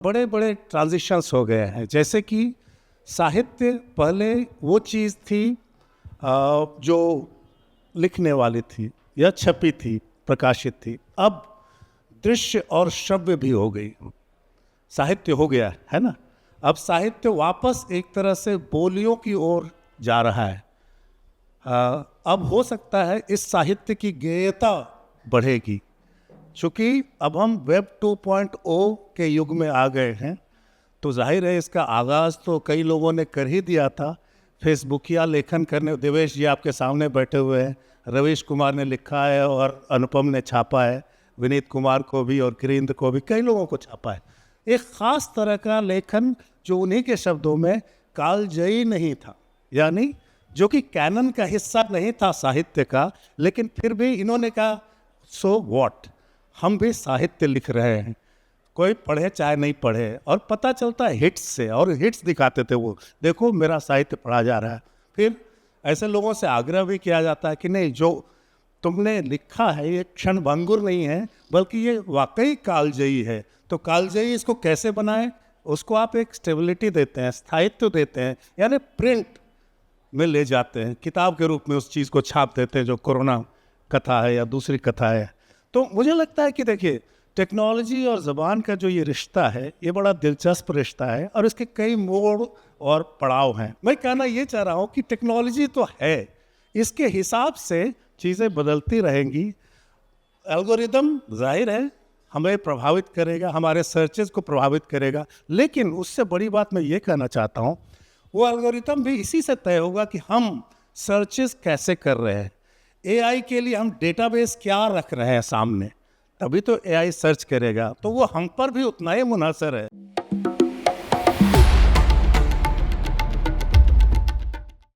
बड़े बड़े ट्रांजिशंस हो गए हैं। जैसे कि साहित्य पहले वो चीज़ थी जो लिखने वाली थी या छपी थी, प्रकाशित थी। अब दृश्य और श्रव्य भी हो गई, साहित्य हो गया है ना। अब साहित्य वापस एक तरह से बोलियों की ओर जा रहा है। अब हो सकता है इस साहित्य की गेयता बढ़ेगी, चूँकि अब हम वेब 2.0 के युग में आ गए हैं, तो जाहिर है इसका आगाज़ तो कई लोगों ने कर ही दिया था। फेसबुकिया लेखन करने, देवेश जी आपके सामने बैठे हुए हैं, रवीश कुमार ने लिखा है और अनुपम ने छापा है, विनीत कुमार को भी और गिरीन्द्र को भी, कई लोगों को छापा है। एक ख़ास तरह का लेखन जो उन्हीं के शब्दों में कालजयी नहीं था, यानी जो कि कैनन का हिस्सा नहीं था साहित्य का, लेकिन फिर भी इन्होंने कहा सो व्हाट, हम भी साहित्य लिख रहे हैं, कोई पढ़े चाहे नहीं पढ़े, और पता चलता है हिट्स से, और हिट्स दिखाते थे वो, देखो मेरा साहित्य पढ़ा जा रहा है। फिर ऐसे लोगों से आग्रह भी किया जाता है कि नहीं, जो तुमने लिखा है ये क्षणभंगुर नहीं है, बल्कि ये वाकई कालजयी है। तो कालजयी इसको कैसे बनाएं, उसको आप एक स्टेबिलिटी देते हैं, स्थायित्व देते हैं, यानी प्रिंट में ले जाते हैं, किताब के रूप में उस चीज़ को छाप देते हैं, जो कोरोना कथा है या दूसरी कथा है। तो मुझे लगता है कि देखिए, टेक्नोलॉजी और ज़बान का जो ये रिश्ता है, ये बड़ा दिलचस्प रिश्ता है और इसके कई मोड़ और पड़ाव हैं। मैं कहना ये चाह रहा हूँ कि टेक्नोलॉजी तो है, इसके हिसाब से चीज़ें बदलती रहेंगी। एल्गोरिदम जाहिर है हमें प्रभावित करेगा, हमारे सर्चेस को प्रभावित करेगा, लेकिन उससे बड़ी बात मैं ये कहना चाहता हूँ, वो एल्गोरिदम भी इसी से तय होगा कि हम सर्चेस कैसे कर रहे हैं, एआई के लिए हम डेटाबेस क्या रख रहे हैं सामने, तभी तो एआई सर्च करेगा। तो वो हम पर भी उतना ही मुनहसर है।